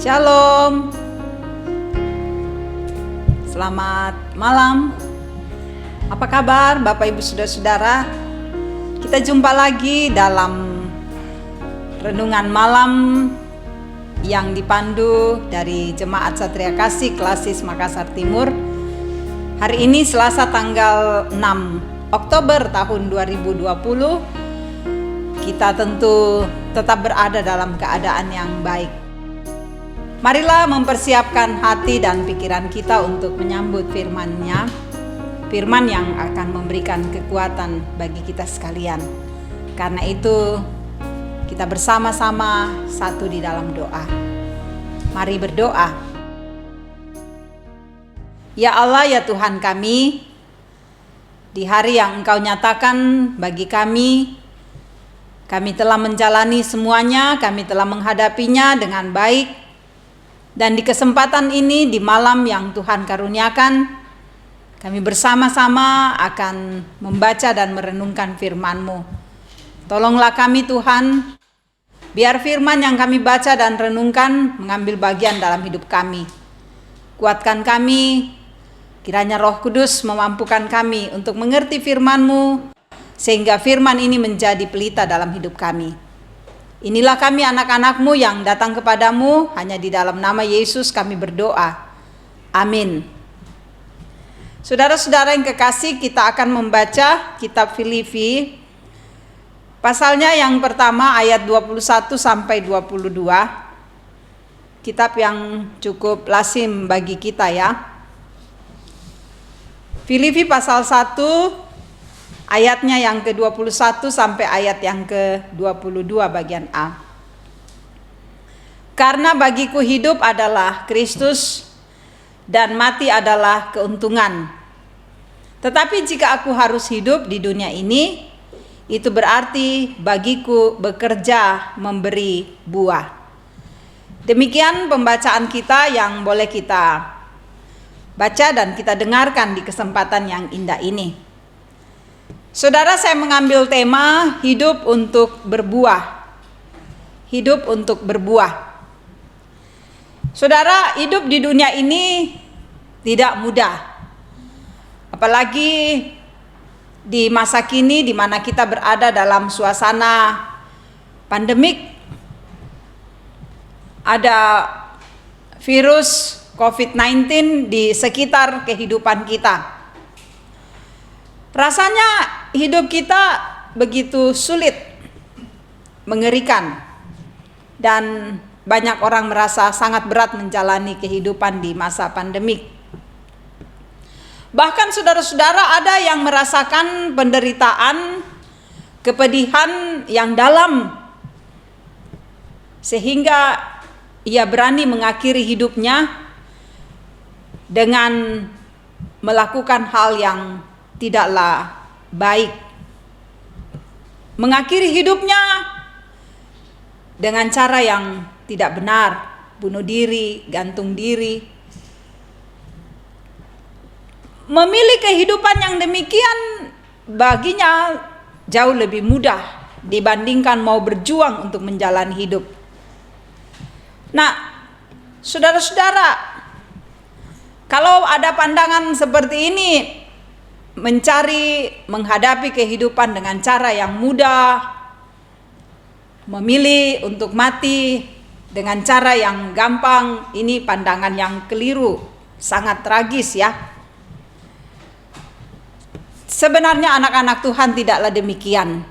Shalom. Selamat malam. Apa kabar Bapak Ibu Saudara-saudara? Kita jumpa lagi dalam renungan malam yang dipandu dari Jemaat Satria Kasih Klasis Makassar Timur. Hari ini Selasa tanggal 6 Oktober tahun 2020. Kita tentu tetap berada dalam keadaan yang baik. Marilah mempersiapkan hati dan pikiran kita untuk menyambut firman-Nya, firman yang akan memberikan kekuatan bagi kita sekalian. Karena itu, kita bersama-sama satu di dalam doa. Mari berdoa. Ya Allah, ya Tuhan kami, di hari yang Engkau nyatakan bagi kami telah menjalani semuanya, kami telah menghadapinya dengan baik. Dan di kesempatan ini, di malam yang Tuhan karuniakan, kami bersama-sama akan membaca dan merenungkan firman-Mu. Tolonglah kami Tuhan, biar firman yang kami baca dan renungkan mengambil bagian dalam hidup kami. Kuatkan kami, kiranya Roh Kudus memampukan kami untuk mengerti firman-Mu, sehingga firman ini menjadi pelita dalam hidup kami. Inilah kami anak-anak-Mu yang datang kepadamu, hanya di dalam nama Yesus kami berdoa. Amin. Saudara-saudara yang kekasih, kita akan membaca kitab Filipi. Pasalnya yang pertama ayat 21 sampai 22. Kitab yang cukup lazim bagi kita ya. Filipi pasal 1 ayatnya yang ke-21 sampai ayat yang ke-22 bagian A. Karena bagiku hidup adalah Kristus dan mati adalah keuntungan. Tetapi jika aku harus hidup di dunia ini, itu berarti bagiku bekerja memberi buah. Demikian pembacaan kita yang boleh kita baca dan kita dengarkan di kesempatan yang indah ini. Saudara, saya mengambil tema hidup untuk berbuah. Hidup untuk berbuah. Saudara, hidup di dunia ini tidak mudah. Apalagi di masa kini di mana kita berada dalam suasana pandemik. Ada virus COVID-19 di sekitar kehidupan kita. Rasanya hidup kita begitu sulit, mengerikan, dan banyak orang merasa sangat berat menjalani kehidupan di masa pandemik. Bahkan saudara-saudara ada yang merasakan penderitaan, kepedihan yang dalam, sehingga ia berani mengakhiri hidupnya dengan melakukan hal yang tidaklah baik. Mengakhiri hidupnya dengan cara yang tidak benar, bunuh diri, gantung diri. Memilih kehidupan yang demikian baginya jauh lebih mudah dibandingkan mau berjuang untuk menjalani hidup. Nah, saudara-saudara, kalau ada pandangan seperti ini, menghadapi kehidupan dengan cara yang mudah, memilih untuk mati dengan cara yang gampang, ini pandangan yang keliru, sangat tragis ya. Sebenarnya anak-anak Tuhan tidaklah demikian.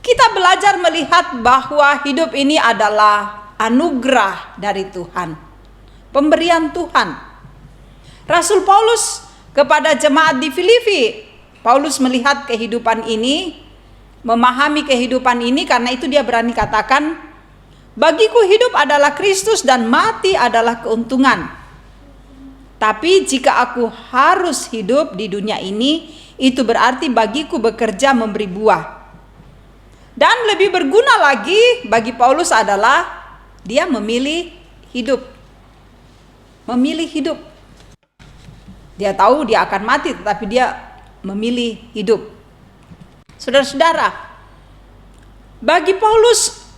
Kita belajar melihat bahwa hidup ini adalah anugerah dari Tuhan, pemberian Tuhan. Rasul Paulus kepada jemaat di Filipi, Paulus melihat kehidupan ini, memahami kehidupan ini, karena itu dia berani katakan, bagiku hidup adalah Kristus dan mati adalah keuntungan. Tapi jika aku harus hidup di dunia ini, itu berarti bagiku bekerja memberi buah. Dan lebih berguna lagi bagi Paulus adalah dia memilih hidup. Memilih hidup. Dia tahu dia akan mati, tetapi dia memilih hidup. Saudara-saudara, bagi Paulus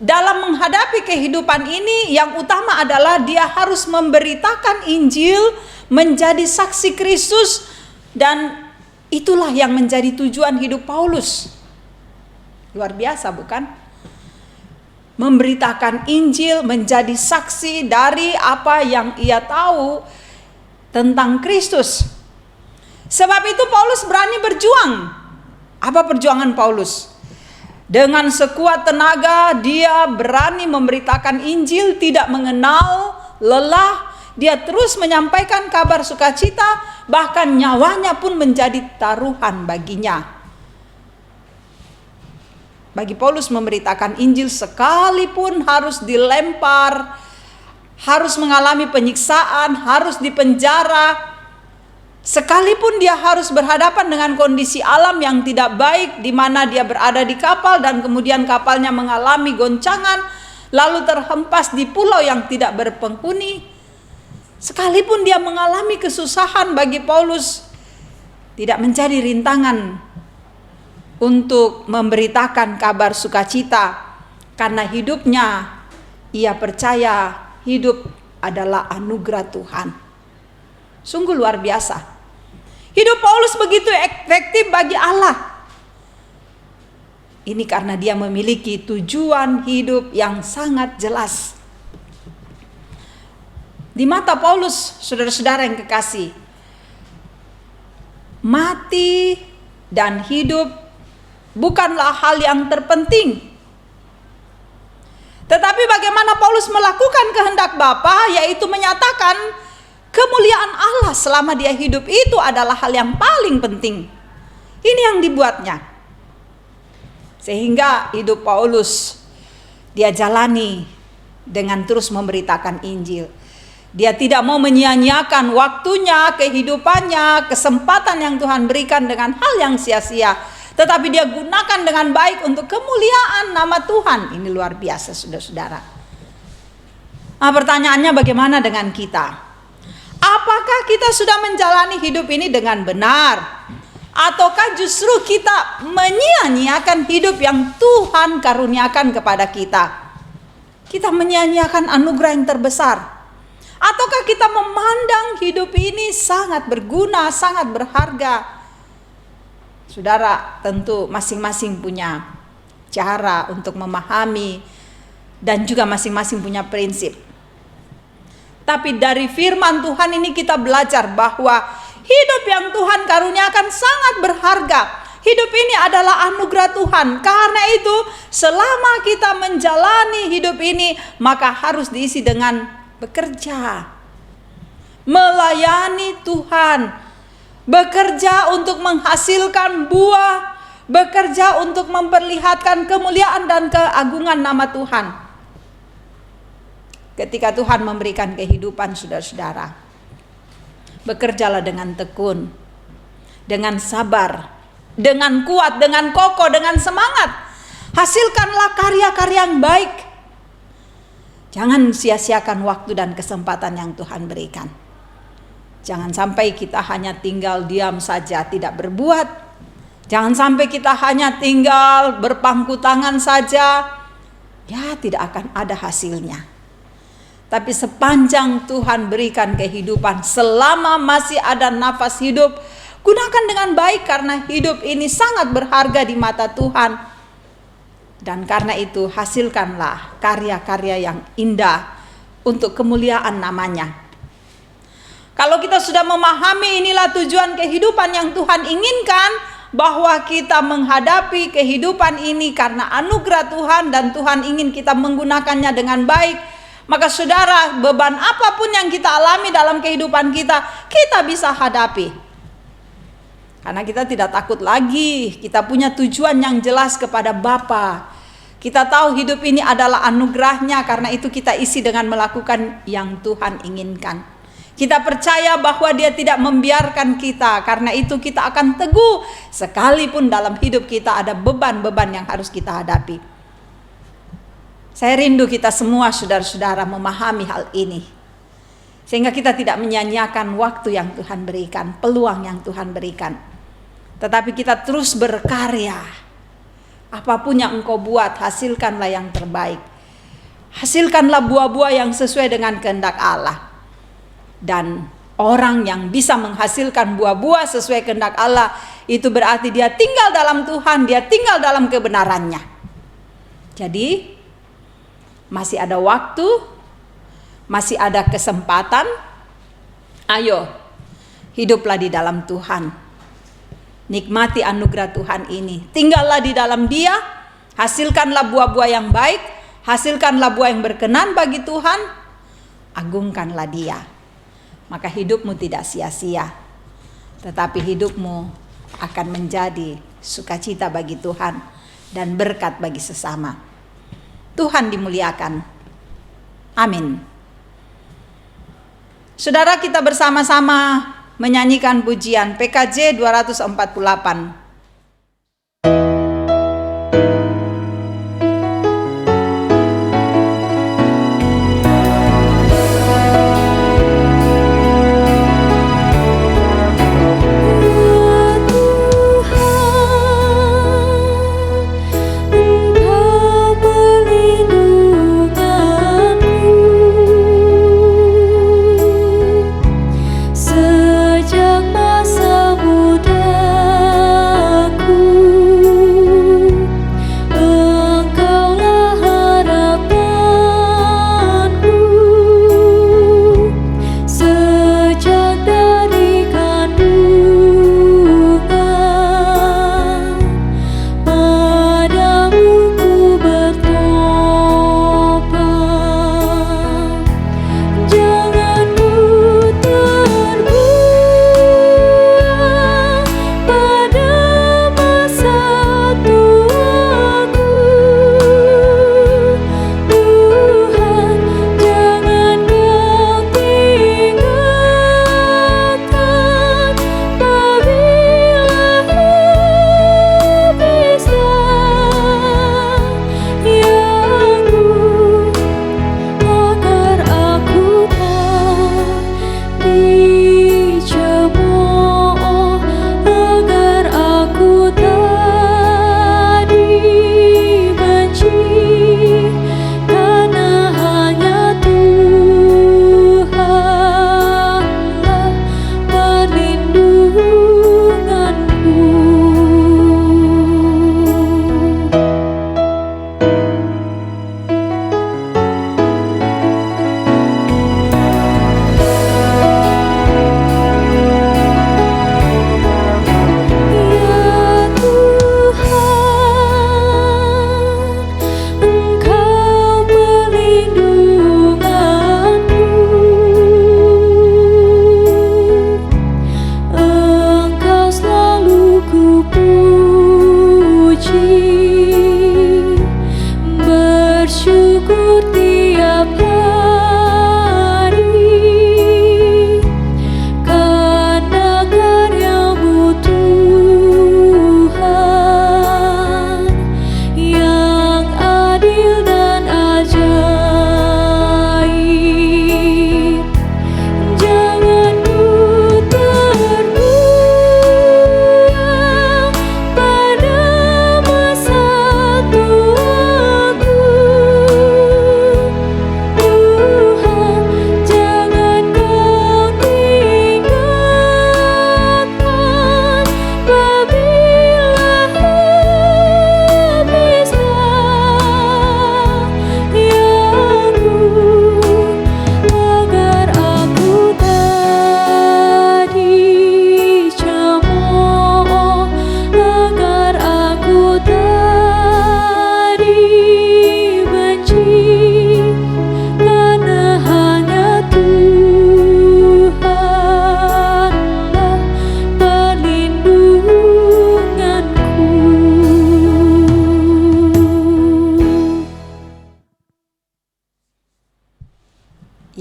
dalam menghadapi kehidupan ini, yang utama adalah dia harus memberitakan Injil, menjadi saksi Kristus, dan itulah yang menjadi tujuan hidup Paulus. Luar biasa, bukan? Memberitakan Injil, menjadi saksi dari apa yang ia tahu tentang Kristus. Sebab itu Paulus berani berjuang. Apa perjuangan Paulus? Dengan sekuat tenaga dia berani memberitakan Injil, tidak mengenal lelah. Dia terus menyampaikan kabar sukacita, bahkan nyawanya pun menjadi taruhan baginya. Bagi Paulus memberitakan Injil sekalipun harus dilempar, harus mengalami penyiksaan, harus dipenjara, sekalipun dia harus berhadapan dengan kondisi alam yang tidak baik, di mana dia berada di kapal dan kemudian kapalnya mengalami goncangan, lalu terhempas di pulau yang tidak berpenghuni. Sekalipun dia mengalami kesusahan, bagi Paulus tidak menjadi rintangan untuk memberitakan kabar sukacita, karena hidupnya ia percaya hidup adalah anugerah Tuhan. Sungguh luar biasa. Hidup Paulus begitu efektif bagi Allah. Ini karena dia memiliki tujuan hidup yang sangat jelas. Di mata Paulus, saudara-saudara yang kekasih, mati dan hidup bukanlah hal yang terpenting. Tetapi bagaimana Paulus melakukan kehendak Bapa, yaitu menyatakan kemuliaan Allah selama dia hidup, itu adalah hal yang paling penting. Ini yang dibuatnya. Sehingga hidup Paulus dia jalani dengan terus memberitakan Injil. Dia tidak mau menyia-nyiakan waktunya, kehidupannya, kesempatan yang Tuhan berikan dengan hal yang sia-sia, tetapi dia gunakan dengan baik untuk kemuliaan nama Tuhan. Ini luar biasa, saudara-saudara. Nah, pertanyaannya bagaimana dengan kita? Apakah kita sudah menjalani hidup ini dengan benar? Ataukah justru kita menyia-nyiakan hidup yang Tuhan karuniakan kepada kita? Kita menyia-nyiakan anugerah yang terbesar. Ataukah kita memandang hidup ini sangat berguna, sangat berharga? Saudara, tentu masing-masing punya cara untuk memahami dan juga masing-masing punya prinsip. Tapi dari firman Tuhan ini kita belajar bahwa hidup yang Tuhan karuniakan sangat berharga. Hidup ini adalah anugerah Tuhan. Karena itu selama kita menjalani hidup ini, maka harus diisi dengan bekerja, melayani Tuhan, bekerja untuk menghasilkan buah, bekerja untuk memperlihatkan kemuliaan dan keagungan nama Tuhan. Ketika Tuhan memberikan kehidupan, saudara-saudara, bekerjalah dengan tekun, dengan sabar, dengan kuat, dengan kokoh, dengan semangat. Hasilkanlah karya-karya yang baik. Jangan sia-siakan waktu dan kesempatan yang Tuhan berikan. Jangan sampai kita hanya tinggal diam saja, tidak berbuat. Jangan sampai kita hanya tinggal berpangku tangan saja. Ya, tidak akan ada hasilnya. Tapi sepanjang Tuhan berikan kehidupan, selama masih ada nafas hidup, gunakan dengan baik, karena hidup ini sangat berharga di mata Tuhan. Dan karena itu hasilkanlah karya-karya yang indah untuk kemuliaan namanya. Kalau kita sudah memahami inilah tujuan kehidupan yang Tuhan inginkan, bahwa kita menghadapi kehidupan ini karena anugerah Tuhan dan Tuhan ingin kita menggunakannya dengan baik, maka saudara, beban apapun yang kita alami dalam kehidupan kita, kita bisa hadapi. Karena kita tidak takut lagi, kita punya tujuan yang jelas kepada Bapa. Kita tahu hidup ini adalah anugerahnya, karena itu kita isi dengan melakukan yang Tuhan inginkan. Kita percaya bahwa Dia tidak membiarkan kita, karena itu kita akan teguh sekalipun dalam hidup kita ada beban-beban yang harus kita hadapi. Saya rindu kita semua, saudara-saudara, memahami hal ini, sehingga kita tidak menyia-nyiakan waktu yang Tuhan berikan, peluang yang Tuhan berikan, tetapi kita terus berkarya. Apapun yang engkau buat, hasilkanlah yang terbaik. Hasilkanlah buah-buah yang sesuai dengan kehendak Allah. Dan orang yang bisa menghasilkan buah-buah sesuai kehendak Allah, itu berarti dia tinggal dalam Tuhan, dia tinggal dalam kebenarannya. Jadi masih ada waktu, masih ada kesempatan. Ayo, hiduplah di dalam Tuhan. Nikmati anugerah Tuhan ini. Tinggallah di dalam Dia, hasilkanlah buah-buah yang baik, hasilkanlah buah yang berkenan bagi Tuhan, agungkanlah Dia. Maka hidupmu tidak sia-sia, tetapi hidupmu akan menjadi sukacita bagi Tuhan dan berkat bagi sesama. Tuhan dimuliakan. Amin. Saudara, kita bersama-sama menyanyikan pujian PKJ 248.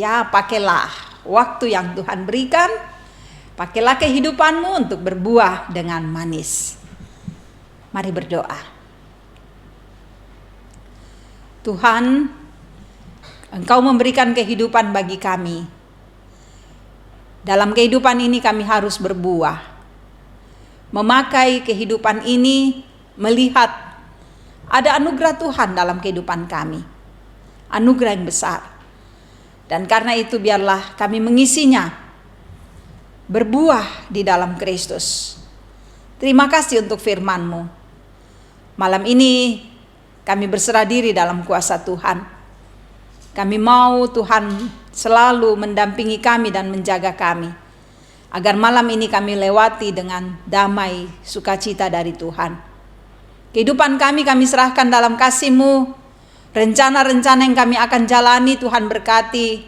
Ya, pakailah waktu yang Tuhan berikan, pakailah kehidupanmu untuk berbuah dengan manis. Mari berdoa. Tuhan, Engkau memberikan kehidupan bagi kami. Dalam kehidupan ini kami harus berbuah. Memakai kehidupan ini, melihat Ada anugerah Tuhan dalam kehidupan kami, anugerah yang besar. Dan karena itu biarlah kami mengisinya, berbuah di dalam Kristus. Terima kasih untuk firman-Mu. Malam ini kami berserah diri dalam kuasa Tuhan. Kami mau Tuhan selalu mendampingi kami dan menjaga kami, agar malam ini kami lewati dengan damai sukacita dari Tuhan. Kehidupan kami serahkan dalam kasih-Mu. Rencana-rencana yang kami akan jalani Tuhan berkati.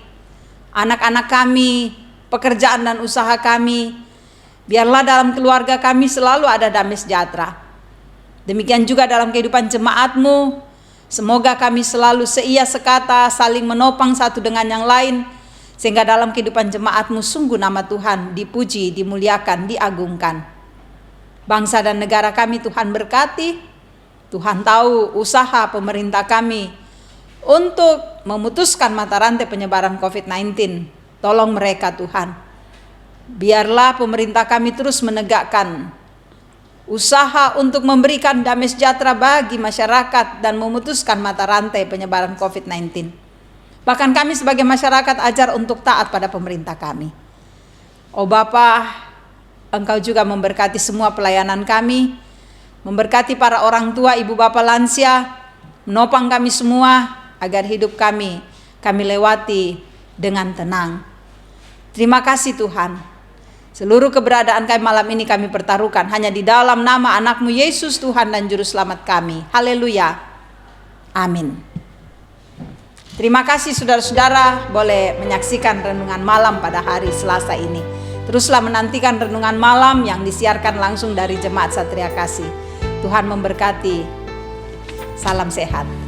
Anak-anak kami, pekerjaan dan usaha kami. Biarlah dalam keluarga kami selalu ada damai sejahtera. Demikian juga dalam kehidupan jemaat-Mu. Semoga kami selalu seia sekata, saling menopang satu dengan yang lain, sehingga dalam kehidupan jemaat-Mu sungguh nama Tuhan dipuji, dimuliakan, diagungkan. Bangsa dan negara kami Tuhan berkati. Tuhan tahu usaha pemerintah kami untuk memutuskan mata rantai penyebaran COVID-19. Tolong mereka Tuhan. Biarlah pemerintah kami terus menegakkan usaha untuk memberikan damai sejahtera bagi masyarakat dan memutuskan mata rantai penyebaran COVID-19. Bahkan kami sebagai masyarakat ajar untuk taat pada pemerintah kami. Oh Bapa, Engkau juga memberkati semua pelayanan kami, memberkati para orang tua, ibu bapak lansia, menopang kami semua agar hidup kami lewati dengan tenang. Terima kasih Tuhan. Seluruh keberadaan kami malam ini kami pertaruhkan hanya di dalam nama anak-Mu Yesus Tuhan dan Juru Selamat kami. Haleluya. Amin. Terima kasih saudara-saudara boleh menyaksikan renungan malam pada hari Selasa ini. Teruslah menantikan renungan malam yang disiarkan langsung dari Jemaat Satria Kasih. Tuhan memberkati. Salam sehat.